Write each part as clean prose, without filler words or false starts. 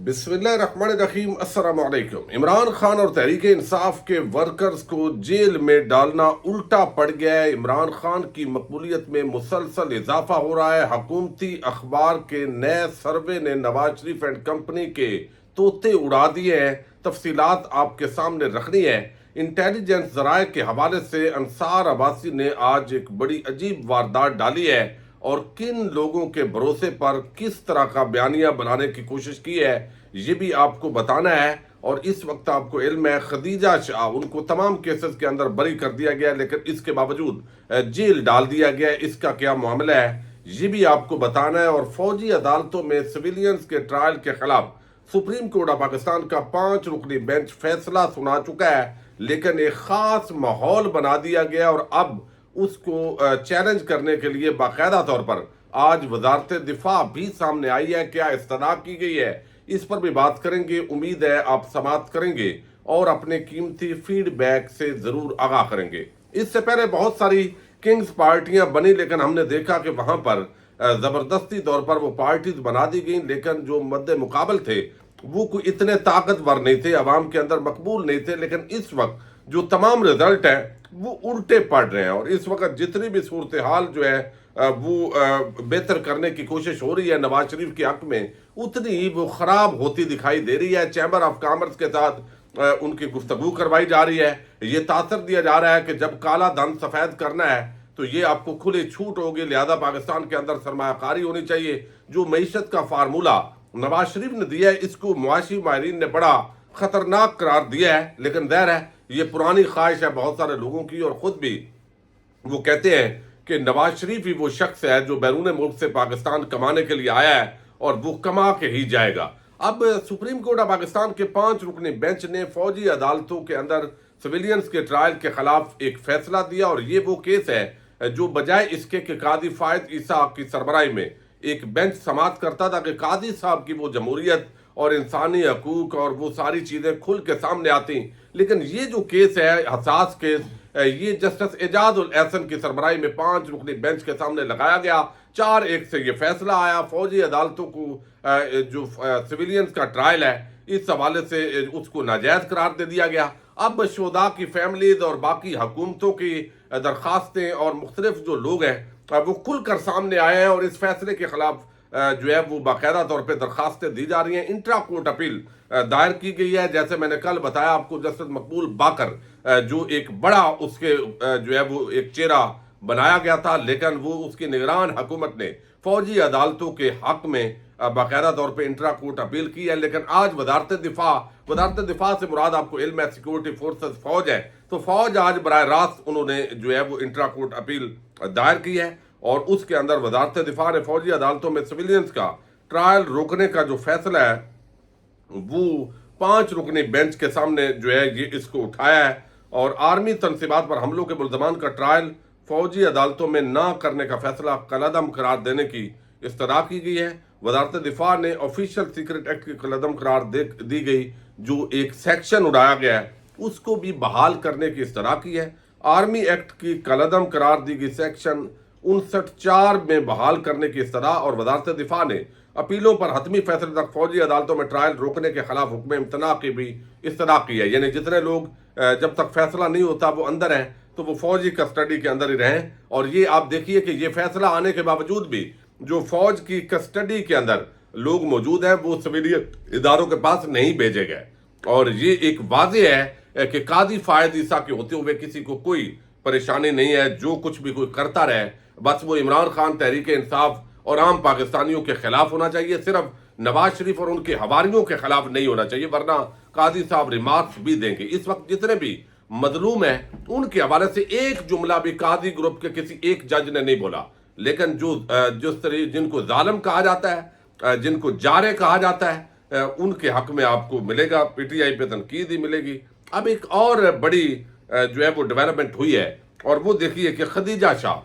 بسم اللہ الرحمن الرحیم۔ السلام علیکم۔ عمران خان اور تحریک انصاف کے ورکرز کو جیل میں ڈالنا الٹا پڑ گیا ہے۔ عمران خان کی مقبولیت میں مسلسل اضافہ ہو رہا ہے۔ حکومتی اخبار کے نئے سروے نے نواز شریف اینڈ کمپنی کے طوطے اڑا دیے ہیں۔ تفصیلات آپ کے سامنے رکھنی ہے۔ انٹیلیجنس ذرائع کے حوالے سے انصار عباسی نے آج ایک بڑی عجیب واردات ڈالی ہے اور کن لوگوں کے بھروسے پر کس طرح کا بیانیہ بنانے کی کوشش کی ہے یہ بھی آپ کو بتانا ہے۔ اور اس وقت آپ کو علم ہے خدیجہ شاہ ان کو تمام کیسز کے اندر بری کر دیا گیا، لیکن اس کے باوجود جیل ڈال دیا گیا ہے۔ اس کا کیا معاملہ ہے یہ بھی آپ کو بتانا ہے۔ اور فوجی عدالتوں میں سویلینز کے ٹرائل کے خلاف سپریم کورٹ آف پاکستان کا 5 رکنی بینچ فیصلہ سنا چکا ہے، لیکن ایک خاص ماحول بنا دیا گیا اور اب اس کو چیلنج کرنے کے لیے باقاعدہ طور پر آج وزارت دفاع بھی سامنے آئی ہے۔ کیا استدعا کی گئی ہے اس پر بھی بات کریں گے۔ امید ہے آپ سماعت کریں گے اور اپنے قیمتی فیڈ بیک سے ضرور آگاہ کریں گے۔ اس سے پہلے بہت ساری کنگز پارٹیاں بنی، لیکن ہم نے دیکھا کہ وہاں پر زبردستی طور پر وہ پارٹیز بنا دی گئیں، لیکن جو مد مقابل تھے وہ کوئی اتنے طاقتور نہیں تھے، عوام کے اندر مقبول نہیں تھے۔ لیکن اس وقت جو تمام رزلٹ ہیں وہ الٹے پڑ رہے ہیں اور اس وقت جتنی بھی صورتحال جو ہے وہ بہتر کرنے کی کوشش ہو رہی ہے نواز شریف کے حق میں، اتنی ہی وہ خراب ہوتی دکھائی دے رہی ہے۔ چیمبر آف کامرس کے ساتھ ان کی گفتگو کروائی جا رہی ہے۔ یہ تاثر دیا جا رہا ہے کہ جب کالا دھن سفید کرنا ہے تو یہ آپ کو کھلی چھوٹ ہوگی، لہذا پاکستان کے اندر سرمایہ کاری ہونی چاہیے۔ جو معیشت کا فارمولہ نواز شریف نے دیا ہے اس کو معاشی ماہرین نے بڑا خطرناک قرار دیا ہے، لیکن ظاہر ہے یہ پرانی خواہش ہے بہت سارے لوگوں کی، اور خود بھی وہ کہتے ہیں کہ نواز شریف ہی وہ شخص ہے جو بیرون ملک سے پاکستان کمانے کے لیے آیا ہے اور وہ کما کے ہی جائے گا۔ اب سپریم کورٹ آف پاکستان کے 5 رکنی بینچ نے فوجی عدالتوں کے اندر سویلینز کے ٹرائل کے خلاف ایک فیصلہ دیا، اور یہ وہ کیس ہے جو بجائے اس کے کہ قاضی فائد عیسیٰ کی سربراہی میں ایک بینچ سماعت کرتا تھا کہ قاضی صاحب کی وہ جمہوریت اور انسانی حقوق اور وہ ساری چیزیں کھل کے سامنے آتی، لیکن یہ جو کیس ہے حساس کیس، یہ جسٹس اعجاز الاحسن کی سربراہی میں 5 رکنی بینچ کے سامنے لگایا گیا۔ 4-1 سے یہ فیصلہ آیا۔ فوجی عدالتوں کو جو سویلینز کا ٹرائل ہے اس حوالے سے اس کو ناجائز قرار دے دیا گیا۔ اب شہداء کی فیملیز اور باقی حکومتوں کی درخواستیں اور مختلف جو لوگ ہیں وہ کھل کر سامنے آئے ہیں اور اس فیصلے کے خلاف جو ہے وہ باقاعدہ طور پہ درخواستیں دی جا رہی ہیں۔ انٹرا کورٹ اپیل دائر کی گئی ہے۔ جیسے میں نے کل بتایا آپ کو، جسٹس مقبول باقر جو ایک بڑا اس کے جو ہے وہ ایک چہرہ بنایا گیا تھا، لیکن وہ اس کی نگران حکومت نے فوجی عدالتوں کے حق میں باقاعدہ طور پہ انٹرا کورٹ اپیل کی ہے۔ لیکن آج وزارت دفاع سے مراد آپ کو علم ہے سیکورٹی فورسز فوج ہے، تو فوج آج براہ راست انہوں نے جو ہے وہ انٹرا کورٹ اپیل دائر کی ہے، اور اس کے اندر وزارت دفاع نے فوجی عدالتوں میں سویلینز کا ٹرائل روکنے کا جو فیصلہ ہے وہ 5 رکنی بینچ کے سامنے جو ہے یہ اس کو اٹھایا ہے، اور آرمی تنصیبات پر حملوں کے ملزمان کا ٹرائل فوجی عدالتوں میں نہ کرنے کا فیصلہ کالعدم قرار دینے کی استدعا کی گئی ہے۔ وزارت دفاع نے آفیشل سیکرٹ ایکٹ کی کالعدم قرار دی گئی جو ایک سیکشن اڑایا گیا ہے اس کو بھی بحال کرنے کی استدعا کی ہے۔ آرمی ایکٹ کی کالعدم قرار دی گئی سیکشن 59(4) میں بحال کرنے کی استدعا، اور وزارت دفاع نے اپیلوں پر حتمی فیصلے تک فوجی عدالتوں میں ٹرائل روکنے کے خلاف حکم امتناع کی بھی استدعا کی ہے۔ یعنی جتنے لوگ جب تک فیصلہ نہیں ہوتا وہ اندر ہیں تو وہ فوجی کسٹڈی کے اندر ہی رہیں۔ اور یہ آپ دیکھیے کہ یہ فیصلہ آنے کے باوجود بھی جو فوج کی کسٹڈی کے اندر لوگ موجود ہیں وہ سویلین اداروں کے پاس نہیں بھیجے گئے، اور یہ ایک واضح ہے کہ قاضی فائد عیسیٰ کے ہوتے ہوئے کسی کو کوئی پریشانی نہیں ہے، جو کچھ بھی کوئی کرتا رہے بس وہ عمران خان، تحریک انصاف اور عام پاکستانیوں کے خلاف ہونا چاہیے، صرف نواز شریف اور ان کے حواریوں کے خلاف نہیں ہونا چاہیے، ورنہ قاضی صاحب ریمارکس بھی دیں گے۔ اس وقت جتنے بھی مظلوم ہیں ان کے حوالے سے ایک جملہ بھی قاضی گروپ کے کسی ایک جج نے نہیں بولا، لیکن جن کو ظالم کہا جاتا ہے، جن کو جارے کہا جاتا ہے، ان کے حق میں آپ کو ملے گا، پی ٹی آئی پہ تنقید ہی ملے گی۔ اب ایک اور بڑی جو ہے وہ ڈیولپمنٹ ہوئی ہے، اور وہ دیکھیے کہ خدیجہ شاہ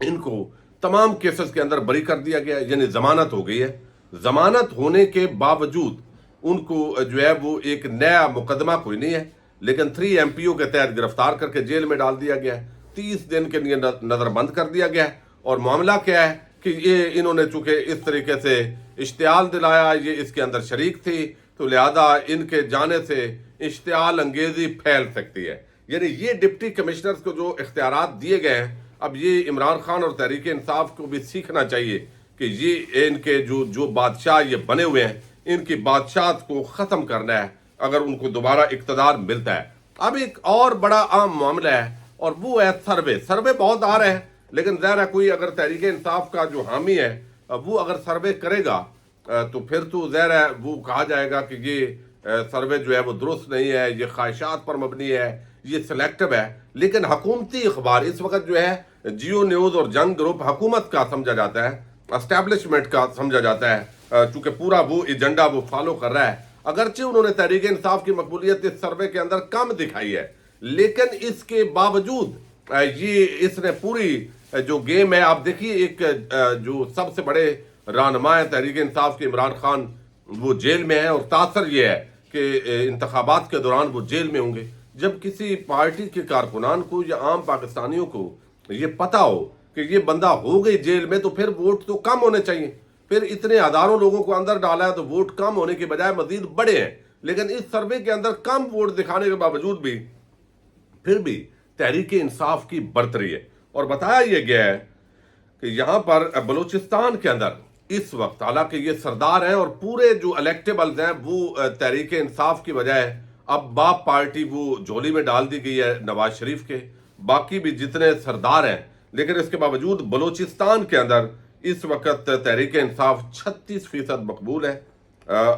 ان کو تمام کیسز کے اندر بری کر دیا گیا ہے، یعنی ضمانت ہو گئی ہے۔ ضمانت ہونے کے باوجود ان کو جو ہے وہ ایک نیا مقدمہ کوئی نہیں ہے، لیکن 3 MPO کے تحت گرفتار کر کے جیل میں ڈال دیا گیا ہے، 30 دن کے لیے نظر بند کر دیا گیا ہے۔ اور معاملہ کیا ہے کہ یہ انہوں نے چونکہ اس طریقے سے اشتعال دلایا، یہ اس کے اندر شریک تھی، تو لہذا ان کے جانے سے اشتعال انگیزی پھیل سکتی ہے۔ یعنی یہ ڈپٹی کمشنرز کو جو اختیارات دیے گئے ہیں، اب یہ عمران خان اور تحریک انصاف کو بھی سیکھنا چاہیے کہ یہ ان کے جو بادشاہ یہ بنے ہوئے ہیں، ان کی بادشاہت کو ختم کرنا ہے اگر ان کو دوبارہ اقتدار ملتا ہے۔ اب ایک اور بڑا عام معاملہ ہے اور وہ ہے سروے بہت آ رہے ہیں، لیکن ظاہر ہے کوئی اگر تحریک انصاف کا جو حامی ہے وہ اگر سروے کرے گا تو پھر تو ظاہر ہے وہ کہا جائے گا کہ یہ سروے جو ہے وہ درست نہیں ہے، یہ خواہشات پر مبنی ہے، یہ سلیکٹو ہے۔ لیکن حکومتی اخبار اس وقت جو ہے جیو نیوز اور جنگ گروپ حکومت کا سمجھا جاتا ہے، اسٹیبلشمنٹ کا سمجھا جاتا ہے، چونکہ پورا وہ ایجنڈا وہ فالو کر رہا ہے۔ اگرچہ انہوں نے تحریک انصاف کی مقبولیت اس سروے کے اندر کم دکھائی ہے، لیکن اس کے باوجود یہ اس نے پوری جو گیم ہے، آپ دیکھیے ایک جو سب سے بڑے رہنما ہے تحریک انصاف کے عمران خان، وہ جیل میں ہے، اور تاثر یہ ہے کہ انتخابات کے دوران وہ جیل میں ہوں گے۔ جب کسی پارٹی کے کارکنان کو یا عام پاکستانیوں کو یہ پتہ ہو کہ یہ بندہ ہو گئی جیل میں، تو پھر ووٹ تو کم ہونے چاہیے۔ پھر اتنے ہزاروں لوگوں کو اندر ڈالا ہے تو ووٹ کم ہونے کے بجائے مزید بڑے ہیں، لیکن اس سروے کے اندر کم ووٹ دکھانے کے باوجود بھی پھر بھی تحریک انصاف کی برتری ہے۔ اور بتایا یہ گیا ہے کہ یہاں پر بلوچستان کے اندر اس وقت حالانکہ یہ سردار ہیں اور پورے جو الیکٹیبلز ہیں وہ تحریک انصاف کی بجائے اب باپ پارٹی وہ جھولی میں ڈال دی گئی ہے نواز شریف کے، باقی بھی جتنے سردار ہیں، لیکن اس کے باوجود بلوچستان کے اندر اس وقت تحریک انصاف 36% مقبول ہے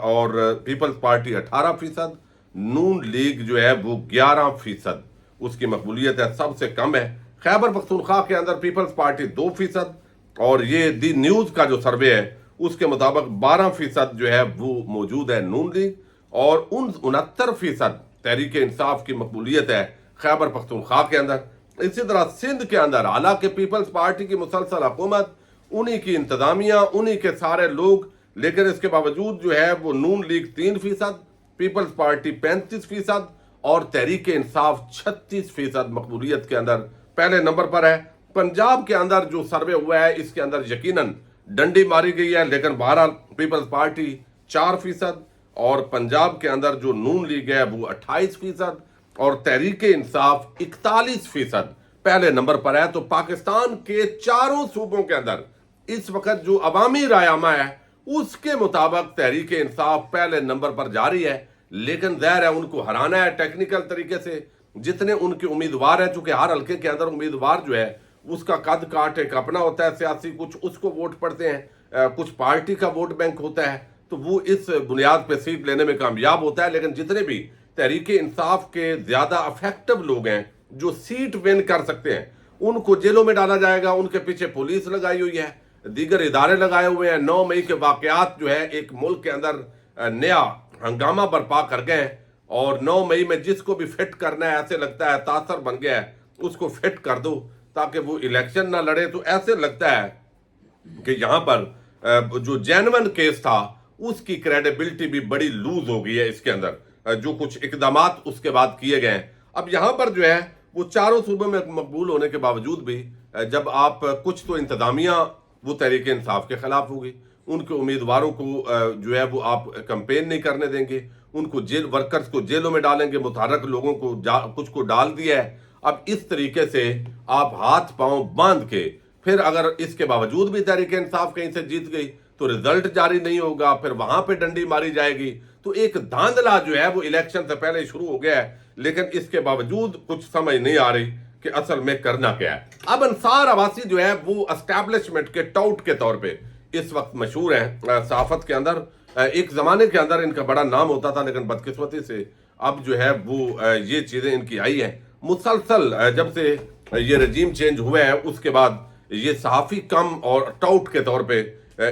اور پیپلز پارٹی 18%، نون لیگ جو ہے وہ 11% اس کی مقبولیت ہے، سب سے کم ہے۔ خیبر پختونخوا کے اندر پیپلز پارٹی 2%، اور یہ دی نیوز کا جو سروے ہے اس کے مطابق 12% جو ہے وہ موجود ہے نون لیگ، اور 69% تحریک انصاف کی مقبولیت ہے خیبر پختونخوا کے اندر۔ اسی طرح سندھ کے اندر حالانکہ پیپلز پارٹی کی مسلسل حکومت، انہی کی انتظامیہ، انہی کے سارے لوگ، لیکن اس کے باوجود جو ہے وہ نون لیگ 3%، پیپلز پارٹی 35% اور تحریک انصاف 36% مقبولیت کے اندر پہلے نمبر پر ہے۔ پنجاب کے اندر جو سروے ہوا ہے اس کے اندر یقیناً ڈنڈی ماری گئی ہے، لیکن بہرحال پیپلز پارٹی 4% اور پنجاب کے اندر جو نون لیگ ہے وہ 28% اور تحریک انصاف 41% پہلے نمبر پر ہے۔ تو پاکستان کے چاروں صوبوں کے اندر اس وقت جو عوامی رائے عامہ ہے اس کے مطابق تحریک انصاف پہلے نمبر پر جاری ہے، لیکن ظاہر ہے ان کو ہرانا ہے ٹیکنیکل طریقے سے، جتنے ان کے امیدوار ہیں، چونکہ ہر حلقے کے اندر امیدوار جو ہے اس کا قد کاٹ ایک اپنا ہوتا ہے سیاسی، کچھ اس کو ووٹ پڑتے ہیں، کچھ پارٹی کا ووٹ بینک ہوتا ہے، تو وہ اس بنیاد پہ سیٹ لینے میں کامیاب ہوتا ہے۔ لیکن جتنے بھی تحریک انصاف کے زیادہ افیکٹو لوگ ہیں جو سیٹ ون کر سکتے ہیں، ان کو جیلوں میں ڈالا جائے گا، ان کے پیچھے پولیس لگائی ہوئی ہے، دیگر ادارے لگائے ہوئے ہیں۔ 9 مئی کے واقعات جو ہے ایک ملک کے اندر نیا ہنگامہ برپا کر گئے ہیں، اور 9 مئی میں جس کو بھی فٹ کرنا ہے، ایسے لگتا ہے تاثر بن گیا ہے، اس کو فٹ کر دو تاکہ وہ الیکشن نہ لڑے۔ تو ایسے لگتا ہے کہ یہاں پر جو جینون کیس تھا اس کی کریڈیبلٹی بھی بڑی لوز ہو گئی ہے اس کے اندر، جو کچھ اقدامات اس کے بعد کیے گئے ہیں۔ اب یہاں پر جو ہے وہ چاروں صوبوں میں مقبول ہونے کے باوجود بھی جب آپ کچھ تو انتظامیہ وہ تحریک انصاف کے خلاف ہوگی، ان کے امیدواروں کو جو ہے وہ آپ کمپین نہیں کرنے دیں گے، ان کو جیل ورکرز کو جیلوں میں ڈالیں گے، متحرک لوگوں کو کچھ کو ڈال دیا ہے۔ اب اس طریقے سے آپ ہاتھ پاؤں باندھ کے پھر اگر اس کے باوجود بھی تحریک انصاف کہیں سے جیت گئی تو رزلٹ جاری نہیں ہوگا، پھر وہاں پہ ڈنڈی ماری جائے گی، تو ایک دھاندلا جو ہے وہ الیکشن سے پہلے شروع ہو گیا ہے، لیکن اس کے باوجود کچھ سمجھ نہیں آ رہی کہ اصل میں کرنا کیا ہے۔ اب انصار عباسی جو ہے وہ اسٹیبلشمنٹ کے ٹاؤٹ کے طور پہ اس وقت مشہور ہیں صحافت کے اندر۔ ایک زمانے کے اندر ان کا بڑا نام ہوتا تھا، لیکن بدقسمتی سے اب جو ہے وہ یہ چیزیں ان کی آئی ہیں مسلسل۔ جب سے یہ رجیم چینج ہوا ہے اس کے بعد یہ صحافی کم اور ٹاؤٹ کے طور پہ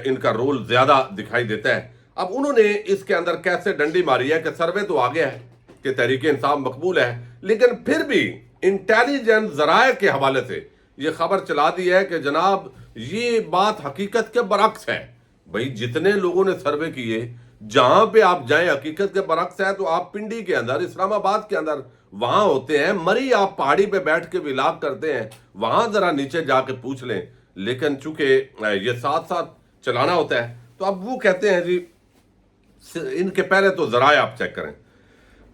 ان کا رول زیادہ دکھائی دیتا ہے۔ اب انہوں نے اس کے اندر کیسے ڈنڈی ماری ہے کہ سروے تو آ گیا ہے کہ تحریک انصاف مقبول ہے، لیکن پھر بھی انٹیلیجنس ذرائع کے حوالے سے یہ خبر چلا دی ہے کہ جناب یہ بات حقیقت کے برعکس ہے۔ بھئی جتنے لوگوں نے سروے کیے، جہاں پہ آپ جائیں حقیقت کے برعکس ہے، تو آپ پنڈی کے اندر، اسلام آباد کے اندر وہاں ہوتے ہیں، مری آپ پہاڑی پہ بیٹھ کے ولاگ کرتے ہیں، وہاں ذرا نیچے جا کے پوچھ لیں۔ لیکن چونکہ یہ ساتھ ساتھ چلانا ہوتا ہے تو اب وہ کہتے ہیں جی ان کے پہلے تو ذرائع آپ چیک کریں.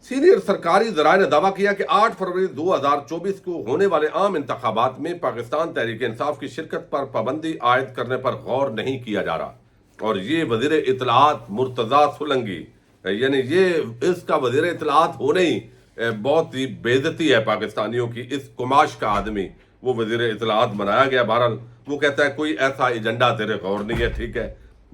سینئر سرکاری ذرائع نے دعویٰ کیا کہ 8 فروری 2024 کو ہونے والے عام انتخابات میں پاکستان تحریک انصاف کی شرکت پر پابندی عائد کرنے پر غور نہیں کیا جا رہا، اور یہ وزیر اطلاعات مرتضیٰ سولنگی، یعنی یہ اس کا وزیر اطلاعات ہونے ہی بہت ہی بے عزتی ہے پاکستانیوں کی. اس کماش کا آدمی وہ وزیر اطلاعات بنایا گیا. بہرحال وہ کہتا ہے کوئی ایسا ایجنڈا تیرے غور نہیں ہے. ٹھیک ہے.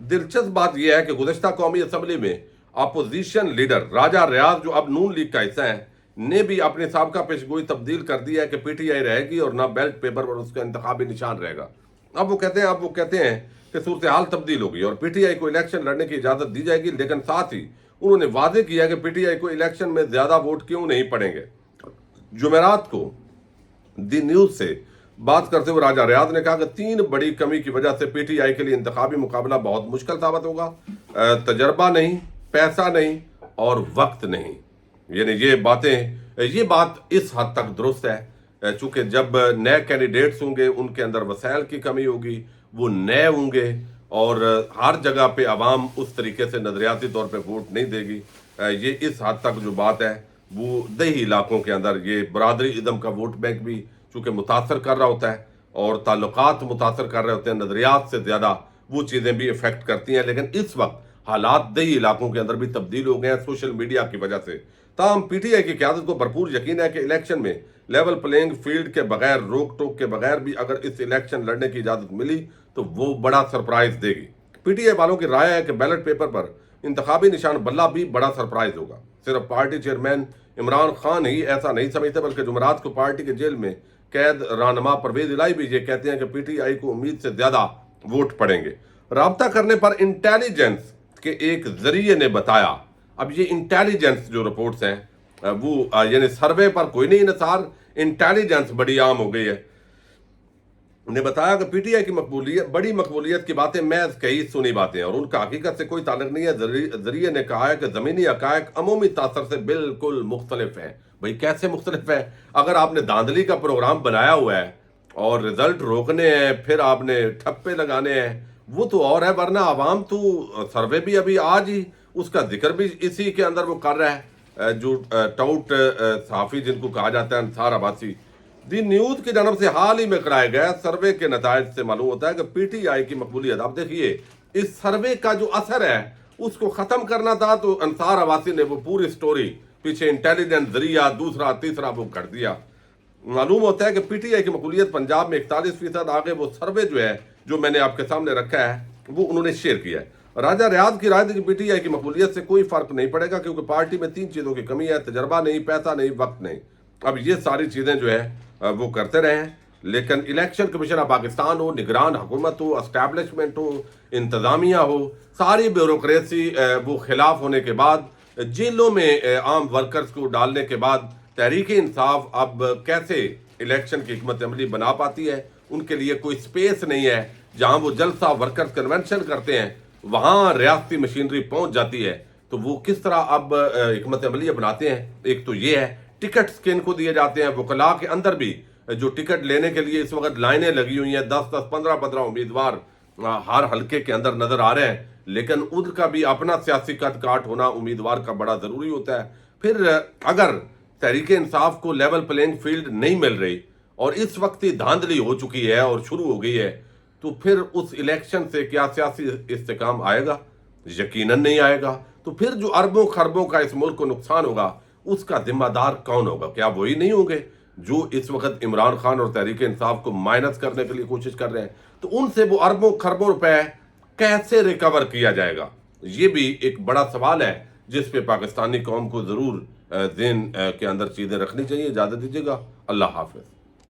دلچسپ بات یہ ہے کہ گزشتہ قومی اسمبلی میں اپوزیشن لیڈر راجہ ریاض، جو اب نون لیگ کا حصہ ہیں، نے بھی اپنی سابقہ پیشگوئی تبدیل کر دی ہے کہ پی ٹی آئی رہے گی اور نہ بیلٹ پیپر پر اس کا انتخابی نشان رہے گا. اب وہ کہتے ہیں کہ صورتحال تبدیل ہوگی اور پی ٹی آئی کو الیکشن لڑنے کی اجازت دی جائے گی، لیکن ساتھ ہی انہوں نے واضح کیا کہ پی ٹی آئی کو الیکشن میں زیادہ ووٹ کیوں نہیں پڑیں گے. جمعرات کو دی نیوز سے بات کرتے ہوئے راجہ ریاض نے کہا کہ 3 بڑی کمی کی وجہ سے پی ٹی آئی کے لیے انتخابی مقابلہ بہت مشکل ثابت ہوگا. تجربہ نہیں، پیسہ نہیں اور وقت نہیں. یعنی یہ بات اس حد تک درست ہے چونکہ جب نئے کینڈیڈیٹس ہوں گے ان کے اندر وسائل کی کمی ہوگی، وہ نئے ہوں گے اور ہر جگہ پہ عوام اس طریقے سے نظریاتی طور پہ ووٹ نہیں دے گی. یہ اس حد تک جو بات ہے وہ دیہی علاقوں کے اندر یہ برادری ازم کا ووٹ بینک بھی چونکہ متاثر کر رہا ہوتا ہے اور تعلقات متاثر کر رہے ہوتے ہیں، نظریات سے زیادہ وہ چیزیں بھی افیکٹ کرتی ہیں. لیکن اس وقت حالات دیہی علاقوں کے اندر بھی تبدیل ہو گئے ہیں سوشل میڈیا کی وجہ سے. تاہم پی ٹی آئی کی قیادت کو بھرپور یقین ہے کہ الیکشن میں لیول پلینگ فیلڈ کے بغیر، روک ٹوک کے بغیر بھی اگر اس الیکشن لڑنے کی اجازت ملی تو وہ بڑا سرپرائز دے گی. پی ٹی آئی والوں کی رائے ہے کہ بیلٹ پیپر پر انتخابی نشان بلہ بھی بڑا سرپرائز ہوگا. صرف پارٹی چیئرمین عمران خان ہی ایسا نہیں سمجھتے بلکہ جمعرات کو پارٹی کے جیل میں قید رہنما پرویز الہی بھی یہ کہتے ہیں کہ پی ٹی آئی کو امید سے زیادہ ووٹ پڑیں گے. رابطہ کرنے پر انٹیلیجنس کے ایک ذریعے نے بتایا، اب یہ انٹیلیجنس جو رپورٹس ہیں وہ یعنی سروے پر کوئی نہیں انحصار، انٹیلیجنس بڑی عام ہو گئی ہے، نے بتایا کہ پی ٹی آئی کی بڑی مقبولیت کی باتیں محض کئی سنی باتیں ہیں اور ان کا حقیقت سے کوئی تعلق نہیں ہے. ذریعے نے کہا ہے کہ زمینی حقائق عمومی تاثر سے بالکل مختلف ہیں. بھئی کیسے مختلف ہے؟ اگر آپ نے دھاندلی کا پروگرام بنایا ہوا ہے اور رزلٹ روکنے ہیں، پھر آپ نے ٹھپے لگانے ہیں، وہ تو اور ہے، ورنہ عوام تو سروے بھی ابھی آج ہی اس کا ذکر بھی اسی کے اندر وہ کر رہا ہے جو ٹاؤٹ صحافی جن کو کہا جاتا ہے انصار عباسی. دی نیوز کی جانب سے حال ہی میں کرائے گئے سروے کے نتائج سے معلوم ہوتا ہے کہ پی ٹی آئی کی مقبولیت، اب دیکھیے اس سروے کا جو اثر ہے اس کو ختم کرنا تھا تو انصار عباسی نے وہ پوری سٹوری پیچھے انٹیلیجنس ذریعہ دوسرا تیسرا وہ کر دیا. معلوم ہوتا ہے کہ پی ٹی آئی کی مقبولیت پنجاب میں 41%، آگے وہ سروے جو ہے جو میں نے آپ کے سامنے رکھا ہے وہ انہوں نے شیئر کیا ہے. راجہ ریاض کی رائے تھی کہ پی ٹی آئی کی مقبولیت سے کوئی فرق نہیں پڑے گا کیونکہ پارٹی میں 3 چیزوں کی کمی ہے، تجربہ نہیں، پیسہ نہیں، وقت نہیں. اب یہ ساری چیزیں جو ہے وہ کرتے رہے ہیں، لیکن الیکشن کمیشن آف پاکستان ہو، نگران حکومت ہو، اسٹیبلشمنٹ ہو، انتظامیہ ہو، ساری بیوروکریسی وہ خلاف ہونے کے بعد جیلوں میں عام ورکرز کو ڈالنے کے بعد تحریک انصاف اب کیسے الیکشن کی حکمت عملی بنا پاتی ہے؟ ان کے لیے کوئی سپیس نہیں ہے. جہاں وہ جلسہ ورکرز کنونشن کرتے ہیں وہاں ریاستی مشینری پہنچ جاتی ہے، تو وہ کس طرح اب حکمت عملیہ بناتے ہیں؟ ایک تو یہ ہے ٹکٹس کن کو دیے جاتے ہیں. وکلاء کے اندر بھی جو ٹکٹ لینے کے لیے اس وقت لائنیں لگی ہوئی ہیں، 10 15 امیدوار ہر حلقے کے اندر نظر آ رہے ہیں، لیکن ان کا بھی اپنا سیاسی قد کاٹ ہونا امیدوار کا بڑا ضروری ہوتا ہے. پھر اگر تحریک انصاف کو لیول پلینگ فیلڈ نہیں مل رہی اور اس وقت ہی دھاندلی ہو چکی ہے اور شروع ہو گئی ہے، تو پھر اس الیکشن سے کیا سیاسی استحکام آئے گا؟ یقیناً نہیں آئے گا. تو پھر جو اربوں خربوں کا اس ملک کو نقصان ہوگا اس کا ذمہ دار کون ہوگا؟ کیا وہی نہیں ہوں گے جو اس وقت عمران خان اور تحریک انصاف کو مائنس کرنے کے لیے کوشش کر رہے ہیں؟ تو ان سے وہ اربوں خربوں روپے کیسے ریکور کیا جائے گا؟ یہ بھی ایک بڑا سوال ہے جس پہ پاکستانی قوم کو ضرور ذہن کے اندر چیزیں رکھنی چاہیے. اجازت دیجیے گا. اللہ حافظ.